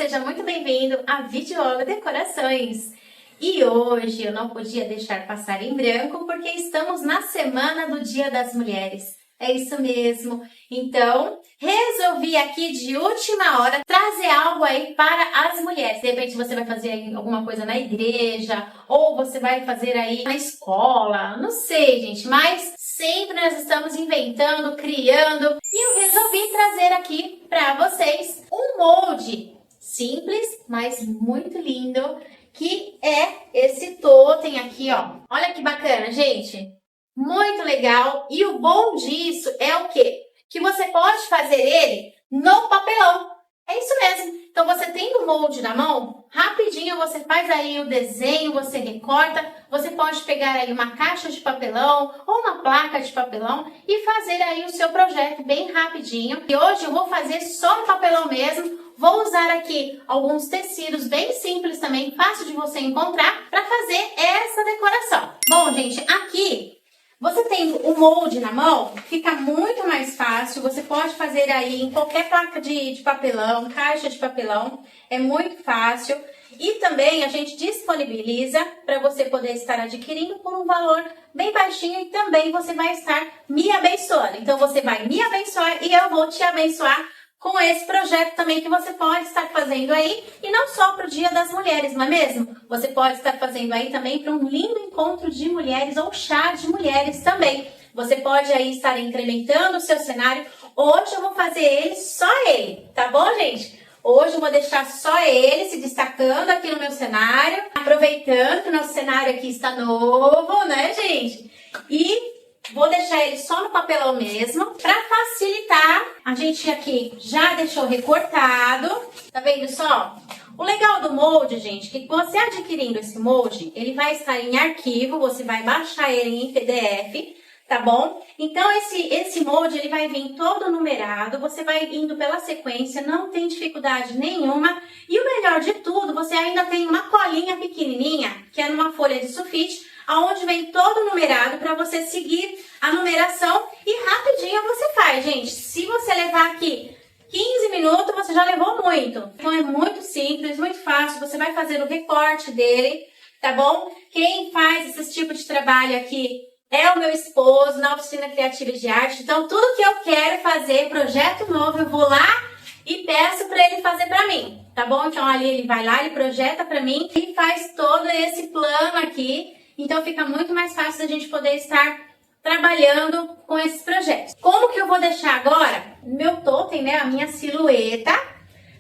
seja muito bem-vindo à Videoaula Decorações. E hoje eu não podia deixar passar em branco porque estamos na semana do Dia das Mulheres. É isso mesmo. Então, resolvi aqui de última hora trazer algo aí para as mulheres. De repente você vai fazer alguma coisa na igreja ou você vai fazer aí na escola. Não sei, gente, mas sempre nós estamos inventando, criando. E eu resolvi trazer aqui para vocês um molde simples, mas muito lindo, que é esse totem aqui, ó. Olha que bacana, gente. Muito legal. E o bom disso é o quê? Que você pode fazer ele no papelão. É isso mesmo. Então, você tendo o molde na mão, rapidinho você faz aí o desenho, você recorta. Você pode pegar aí uma caixa de papelão ou uma placa de papelão e fazer aí o seu projeto bem rapidinho. E hoje eu vou fazer só no papelão mesmo. Vou usar aqui alguns tecidos bem simples também, fácil de você encontrar, para fazer essa decoração. Bom, gente, aqui você tem o molde na mão, fica muito mais fácil. Você pode fazer aí em qualquer placa de papelão, caixa de papelão, é muito fácil. E também a gente disponibiliza para você poder estar adquirindo por um valor bem baixinho e também você vai estar me abençoando. Então você vai me abençoar e eu vou te abençoar com esse projeto também que você pode estar fazendo aí, e não só para o Dia das Mulheres, não é mesmo? Você pode estar fazendo aí também para um lindo encontro de mulheres ou chá de mulheres também. Você pode aí estar incrementando o seu cenário. Hoje eu vou fazer ele, só ele, tá bom, gente? Hoje eu vou deixar só ele se destacando aqui no meu cenário, aproveitando que o nosso cenário aqui está novo, né, gente? E vou deixar ele só no papelão mesmo, para facilitar. A gente aqui já deixou recortado, tá vendo só? O legal do molde, gente, que você adquirindo esse molde, ele vai estar em arquivo, você vai baixar ele em PDF, tá bom? Então esse molde, ele vai vir todo numerado, você vai indo pela sequência, não tem dificuldade nenhuma. E o melhor de tudo, você ainda tem uma colinha pequenininha, que é numa folha de sulfite, aonde vem todo numerado para você seguir a numeração e rapidinho você faz, gente. Se você levar aqui 15 minutos, você já levou muito. Então é muito simples, muito fácil, você vai fazer o recorte dele, tá bom? Quem faz esse tipo de trabalho aqui é o meu esposo, na Oficina Criativa de Arte. Então tudo que eu quero fazer, projeto novo, eu vou lá e peço para ele fazer para mim, tá bom? Então ali ele vai lá, ele projeta para mim e faz todo esse plano aqui. Então fica muito mais fácil da gente poder estar trabalhando com esses projetos. Como que eu vou deixar agora meu totem, né, a minha silhueta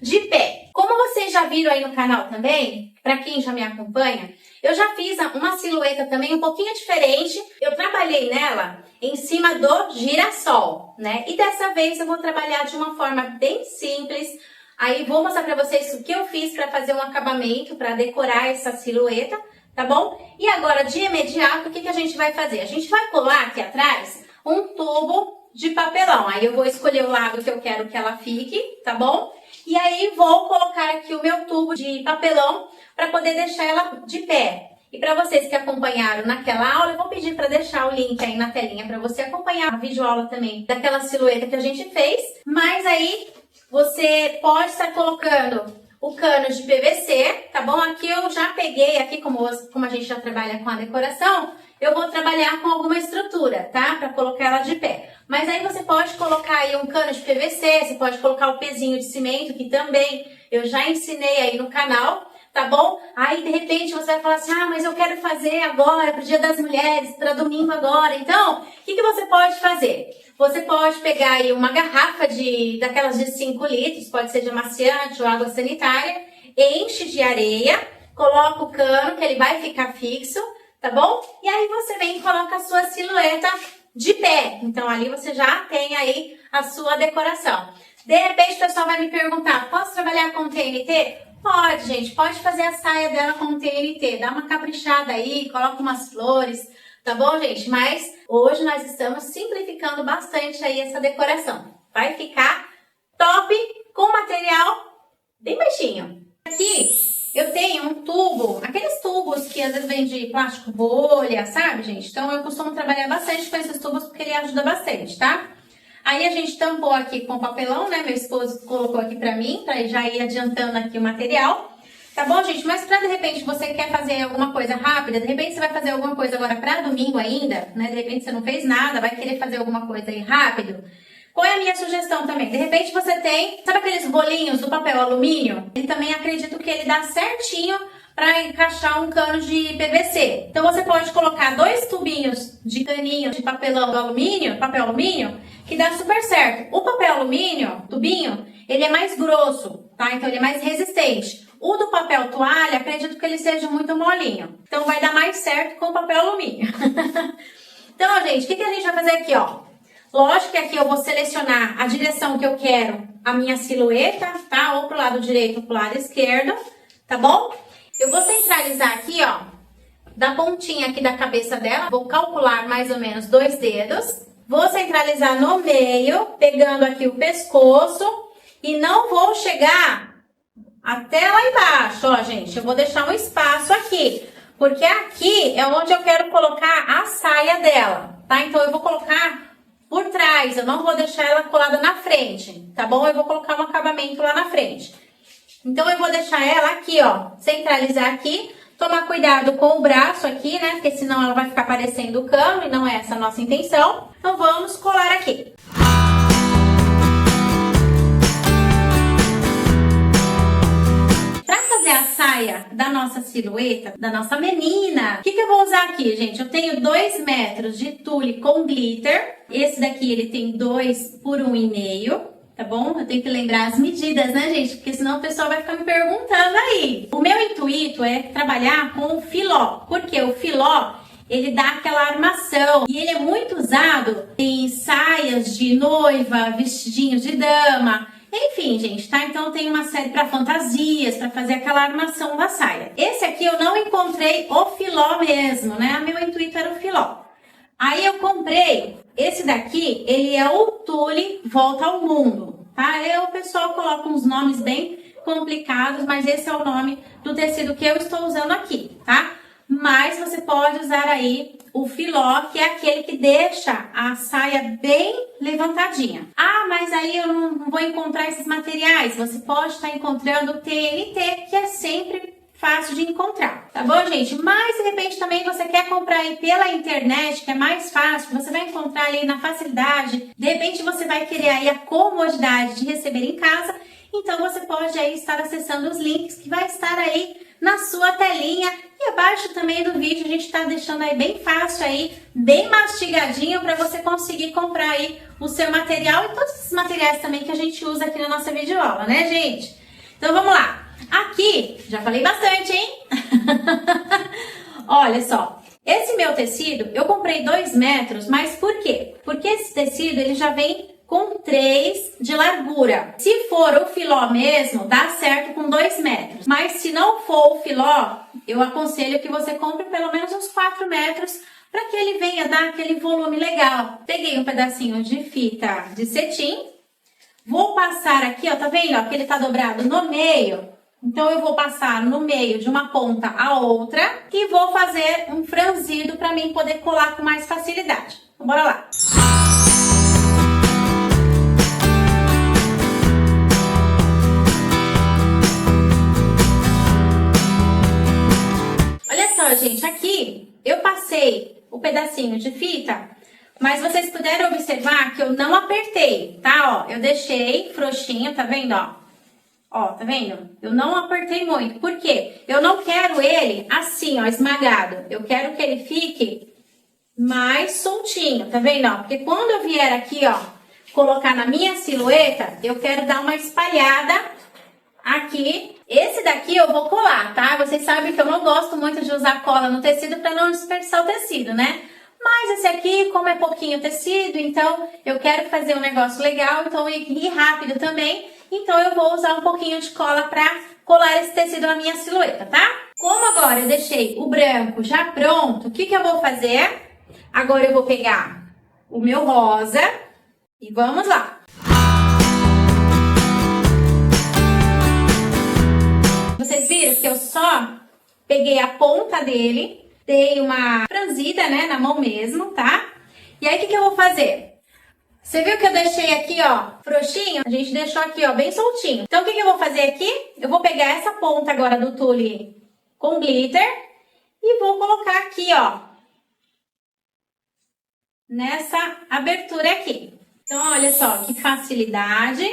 de pé? Como vocês já viram aí no canal também, para quem já me acompanha, eu já fiz uma silhueta também um pouquinho diferente. Eu trabalhei nela em cima do girassol, né? E dessa vez eu vou trabalhar de uma forma bem simples. Aí vou mostrar para vocês o que eu fiz para fazer um acabamento, para decorar essa silhueta, tá bom? E agora, de imediato, o que a gente vai fazer? A gente vai colar aqui atrás um tubo de papelão. Aí eu vou escolher o lado que eu quero que ela fique, tá bom? E aí vou colocar aqui o meu tubo de papelão para poder deixar ela de pé. E para vocês que acompanharam naquela aula, eu vou pedir para deixar o link aí na telinha para você acompanhar a videoaula também daquela silhueta que a gente fez. Mas aí você pode estar colocando o cano de PVC, tá bom? Aqui eu já peguei, aqui como a gente já trabalha com a decoração, eu vou trabalhar com alguma estrutura, tá? Para colocar ela de pé. Mas aí você pode colocar aí um cano de PVC, você pode colocar o pezinho de cimento, que também eu já ensinei aí no canal, tá bom? Aí de repente você vai falar assim, ah, mas eu quero fazer agora, pro Dia das Mulheres, para domingo agora. Então, o que você pode fazer? Você pode pegar aí uma garrafa daquelas de 5 litros, pode ser de amaciante ou água sanitária, enche de areia, coloca o cano que ele vai ficar fixo, tá bom? E aí você vem e coloca a sua silhueta de pé. Então ali você já tem aí a sua decoração. De repente o pessoal vai me perguntar, posso trabalhar com TNT? Pode, gente, pode fazer a saia dela com TNT, dá uma caprichada aí, coloca umas flores, tá bom, gente? Mas hoje nós estamos simplificando bastante aí essa decoração. Vai ficar top com material bem baixinho. Aqui eu tenho um tubo, aqueles tubos que às vezes vem de plástico bolha, sabe, gente? Então eu costumo trabalhar bastante com esses tubos porque ele ajuda bastante, tá? Aí a gente tampou aqui com papelão, né? Meu esposo colocou aqui pra mim, pra já ir adiantando aqui o material. Tá bom, gente? Mas pra de repente você quer fazer alguma coisa rápida, de repente você vai fazer alguma coisa agora pra domingo ainda, né? De repente você não fez nada, vai querer fazer alguma coisa aí rápido. Qual é a minha sugestão também? De repente você tem, sabe aqueles bolinhos do papel alumínio? Ele também acredito que ele dá certinho para encaixar um cano de PVC. Então você pode colocar 2 tubinhos de caninho de papelão do alumínio, papel alumínio, que dá super certo. O papel alumínio, tubinho, ele é mais grosso, tá? Então ele é mais resistente. O do papel toalha, acredito que ele seja muito molinho. Então vai dar mais certo com o papel alumínio. Então, gente, o que a gente vai fazer aqui, ó? Lógico que aqui eu vou selecionar a direção que eu quero a minha silhueta, tá? Ou pro lado direito ou pro lado esquerdo, tá bom? Eu vou centralizar aqui, ó, da pontinha aqui da cabeça dela. Vou calcular mais ou menos 2 dedos. Vou centralizar no meio, pegando aqui o pescoço. E não vou chegar até lá embaixo, ó, gente. Eu vou deixar um espaço aqui. Porque aqui é onde eu quero colocar a saia dela, tá? Então eu vou colocar por trás, eu não vou deixar ela colada na frente, tá bom? Eu vou colocar um acabamento lá na frente. Então eu vou deixar ela aqui, ó, centralizar aqui, tomar cuidado com o braço aqui, né? Porque senão ela vai ficar parecendo o cano e não é essa a nossa intenção. Então vamos colar aqui. A saia da nossa silhueta, da nossa menina. O que eu vou usar aqui, gente? Eu tenho 2 metros de tule com glitter. Esse daqui, ele tem 2 por 1,5, tá bom? Eu tenho que lembrar as medidas, né, gente? Porque senão o pessoal vai ficar me perguntando aí. O meu intuito é trabalhar com o filó. Porque o filó, ele dá aquela armação. E ele é muito usado em saias de noiva, vestidinhos de dama. Enfim, gente, tá? Então tem uma série para fantasias, para fazer aquela armação da saia. Esse aqui eu não encontrei o filó mesmo, né? Meu intuito era o filó. Aí eu comprei esse daqui, ele é o tule Volta ao Mundo, tá? Aí o pessoal coloca uns nomes bem complicados, mas esse é o nome do tecido que eu estou usando aqui, tá? Mas você pode usar aí o filó, que é aquele que deixa a saia bem levantadinha. Ah, mas aí eu não vou encontrar esses materiais. Você pode estar encontrando o TNT, que é sempre fácil de encontrar, tá bom, gente? Mas, de repente, também você quer comprar aí pela internet, que é mais fácil, você vai encontrar ali na facilidade. De repente, você vai querer aí a comodidade de receber em casa. Então, você pode aí estar acessando os links que vai estar aí na sua telinha e abaixo também do vídeo a gente está deixando aí bem fácil aí, bem mastigadinho para você conseguir comprar aí o seu material e todos esses materiais também que a gente usa aqui na nossa videoaula, né, gente? Então vamos lá. Aqui, já falei bastante, hein? Olha só, esse meu tecido eu comprei 2 metros, mas por quê? Porque esse tecido ele já vem com 3 de largura. Se for o filó mesmo, dá certo com 2 metros. Mas se não for o filó, eu aconselho que você compre pelo menos uns 4 metros para que ele venha dar aquele volume legal. Peguei um pedacinho de fita de cetim. Vou passar aqui, ó, tá vendo? Ó, que ele tá dobrado no meio. Então eu vou passar no meio de uma ponta a outra e vou fazer um franzido para mim poder colar com mais facilidade. Então, bora lá. Gente, aqui eu passei o pedacinho de fita, mas vocês puderam observar que eu não apertei, tá? Ó, eu deixei frouxinho, tá vendo, ó? Ó, tá vendo? Eu não apertei muito, por quê? Eu não quero ele assim, ó, esmagado. Eu quero que ele fique mais soltinho, tá vendo, ó? Porque quando eu vier aqui, ó, colocar na minha silhueta, eu quero dar uma espalhada aqui. Esse daqui eu vou colar, tá? Vocês sabem que eu não gosto muito de usar cola no tecido para não desperdiçar o tecido, né? Mas esse aqui, como é pouquinho tecido, então eu quero fazer um negócio legal, então ir rápido também. Então eu vou usar um pouquinho de cola para colar esse tecido na minha silhueta, tá? Como agora eu deixei o branco já pronto, o que eu vou fazer? Agora eu vou pegar o meu rosa e vamos lá. Vocês viram que eu só peguei a ponta dele, dei uma franzida, né, na mão mesmo, tá? E aí, o que eu vou fazer? Você viu que eu deixei aqui, ó, frouxinho? A gente deixou aqui, ó, bem soltinho. Então, o que eu vou fazer aqui? Eu vou pegar essa ponta agora do tule com glitter e vou colocar aqui, ó, nessa abertura aqui. Então, olha só, que facilidade.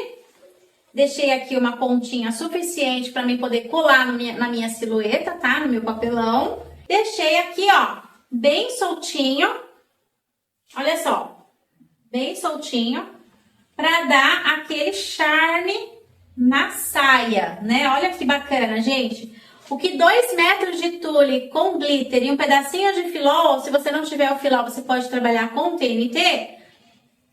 Deixei aqui uma pontinha suficiente para mim poder colar na minha silhueta, tá? No meu papelão. Deixei aqui, ó, bem soltinho. Olha só. Bem soltinho, para dar aquele charme na saia, né? Olha que bacana, gente. O que 2 metros de tule com glitter e um pedacinho de filó, se você não tiver o filó, você pode trabalhar com TNT,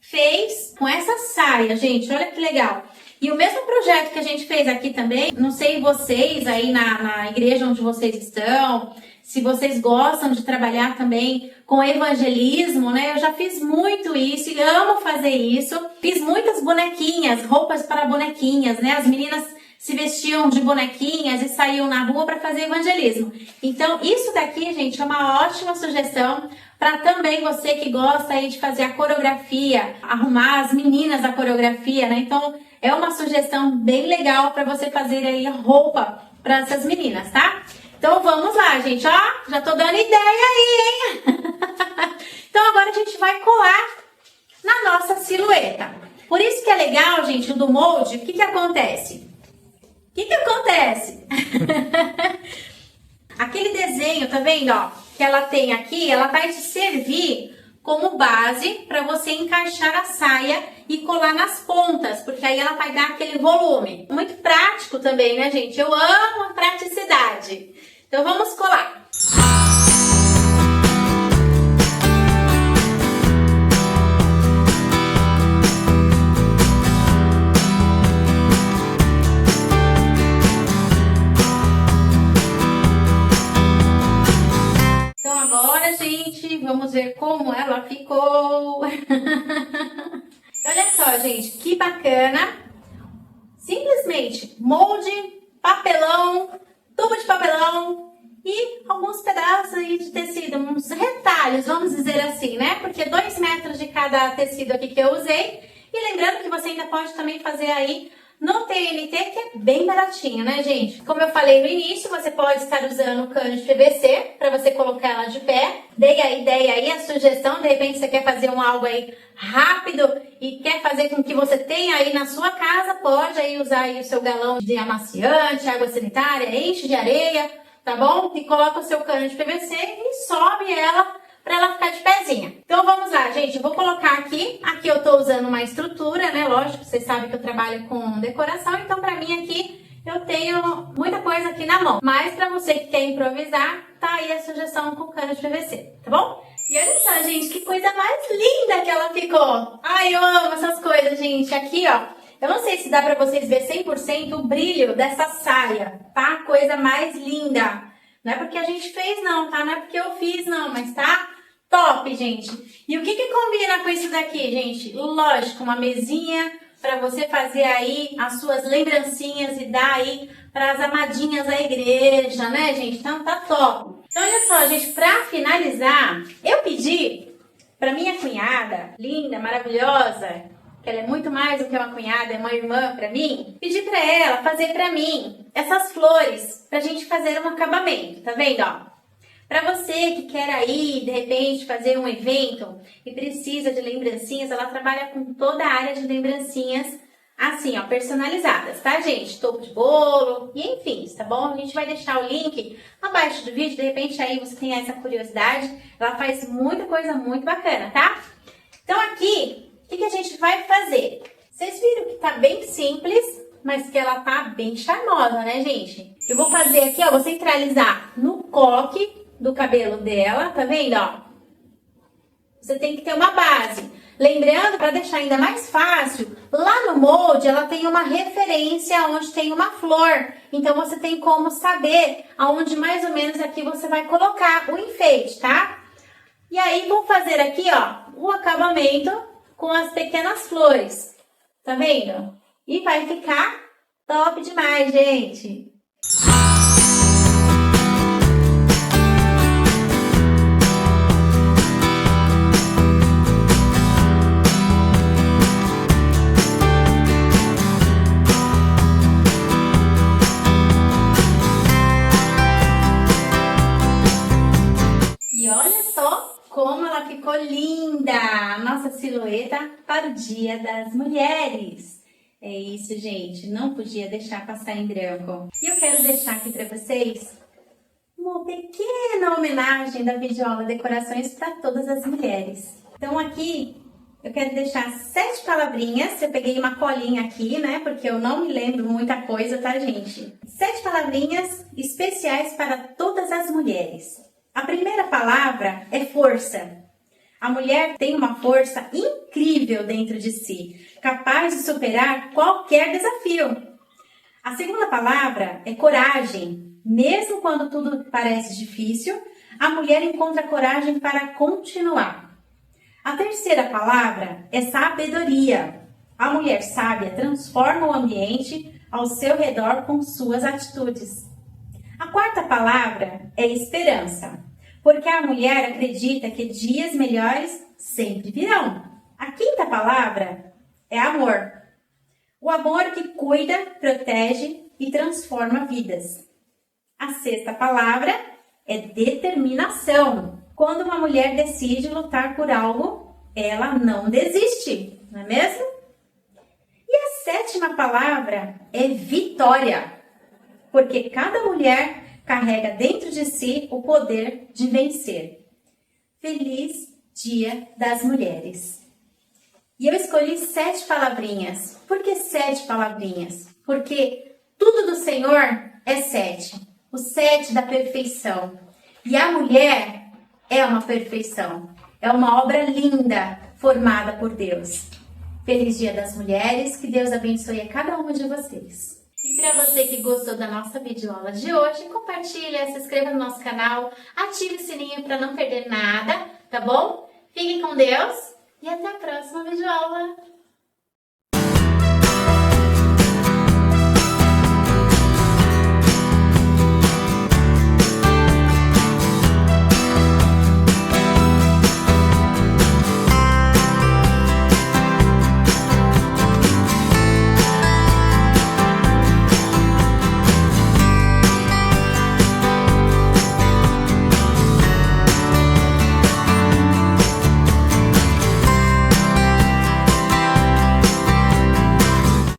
fez com essa saia, gente. Olha que legal. E o mesmo projeto que a gente fez aqui também, não sei vocês aí na igreja onde vocês estão, se vocês gostam de trabalhar também com evangelismo, né? Eu já fiz muito isso e amo fazer isso. Fiz muitas bonequinhas, roupas para bonequinhas, né? As meninas se vestiam de bonequinhas e saíam na rua para fazer evangelismo. Então, isso daqui, gente, é uma ótima sugestão para também você que gosta aí de fazer a coreografia, arrumar as meninas da coreografia, né? Então, é uma sugestão bem legal para você fazer aí roupa para essas meninas, tá? Então, vamos lá, gente, ó, já tô dando ideia aí, hein? Então, agora a gente vai colar na nossa silhueta. Por isso que é legal, gente, o do molde, o que que acontece? O que que acontece? Aquele desenho, tá vendo, ó, que ela tem aqui, ela vai te servir como base para você encaixar a saia e colar nas pontas, porque aí ela vai dar aquele volume. Muito prático também, né, gente? Eu amo a praticidade. Então, vamos colar. Então, agora, gente, vamos ver como ela ficou. Olha só, gente, que bacana. Simplesmente molde, papelão, tubo de papelão e alguns pedaços aí de tecido, uns retalhos, vamos dizer assim, né? Porque 2 metros de cada tecido aqui que eu usei. E lembrando que você ainda pode também fazer aí no TNT, que é bem baratinho, né, gente? Como eu falei no início, você pode estar usando o cano de PVC para você colocar ela de pé. Dei a ideia aí, a sugestão, de repente você quer fazer algo aí rápido e quer fazer com que você tenha aí na sua casa, pode aí usar aí o seu galão de amaciante, água sanitária, enche de areia, tá bom? E coloca o seu cano de PVC e sobe ela para ela ficar de pezinha. Então vamos lá, gente, eu vou colocar aqui eu tô usando uma estrutura, né, lógico, vocês sabem que eu trabalho com decoração, então para mim aqui eu tenho muita coisa aqui na mão, mas para você que quer improvisar, tá aí a sugestão com cano de PVC, tá bom? E olha só, gente, que coisa mais linda que ela ficou. Ai, eu amo essas coisas, gente. Aqui, ó, eu não sei se dá pra vocês ver 100% o brilho dessa saia, tá? Coisa mais linda. Não é porque a gente fez, não, tá? Não é porque eu fiz, não, mas tá top, gente. E o que que combina com isso daqui, gente? Lógico, uma mesinha pra você fazer aí as suas lembrancinhas e dar aí pras amadinhas da igreja, né, gente? Então tá top. Então, olha só, gente, pra finalizar, eu pedi pra minha cunhada, linda, maravilhosa, que ela é muito mais do que uma cunhada, é uma irmã pra mim, pedi pra ela fazer pra mim essas flores pra gente fazer um acabamento, tá vendo, ó? Pra você que quer aí, de repente, fazer um evento e precisa de lembrancinhas, ela trabalha com toda a área de lembrancinhas, assim, ó, personalizadas, tá, gente? Topo de bolo e enfim, tá bom? A gente vai deixar o link abaixo do vídeo, de repente aí você tem essa curiosidade. Ela faz muita coisa muito bacana, tá? Então aqui, o que a gente vai fazer? Vocês viram que tá bem simples, mas que ela tá bem charmosa, né, gente? Eu vou fazer aqui, ó, vou centralizar no coque do cabelo dela, tá vendo, ó? Você tem que ter uma base. Lembrando, para deixar ainda mais fácil, lá no molde ela tem uma referência onde tem uma flor. Então, você tem como saber aonde mais ou menos aqui você vai colocar o enfeite, tá? E aí, vou fazer aqui, ó, o acabamento com as pequenas flores. Tá vendo? E vai ficar top demais, gente! linda! Nossa silhueta para o Dia das Mulheres. É isso, gente. Não podia deixar passar em branco. E eu quero deixar aqui para vocês uma pequena homenagem da videoaula Decorações para todas as mulheres. Então aqui eu quero deixar 7 palavrinhas. Eu peguei uma colinha aqui, né? Porque eu não me lembro muita coisa, tá, gente? 7 palavrinhas especiais para todas as mulheres. A primeira palavra é força. A mulher tem uma força incrível dentro de si, capaz de superar qualquer desafio. A segunda palavra é coragem. Mesmo quando tudo parece difícil, a mulher encontra coragem para continuar. A terceira palavra é sabedoria. A mulher sábia transforma o ambiente ao seu redor com suas atitudes. A quarta palavra é esperança, porque a mulher acredita que dias melhores sempre virão. A quinta palavra é amor. O amor que cuida, protege e transforma vidas. A sexta palavra é determinação. Quando uma mulher decide lutar por algo, ela não desiste, não é mesmo? E a sétima palavra é vitória, porque cada mulher carrega dentro de si o poder de vencer. Feliz Dia das Mulheres! E eu escolhi 7 palavrinhas. Por que 7 palavrinhas? Porque tudo do Senhor é 7. O 7 da perfeição. E a mulher é uma perfeição. É uma obra linda formada por Deus. Feliz Dia das Mulheres. Que Deus abençoe a cada uma de vocês. E para você que gostou da nossa videoaula de hoje, compartilha, se inscreva no nosso canal, ative o sininho para não perder nada, tá bom? Fiquem com Deus e até a próxima videoaula.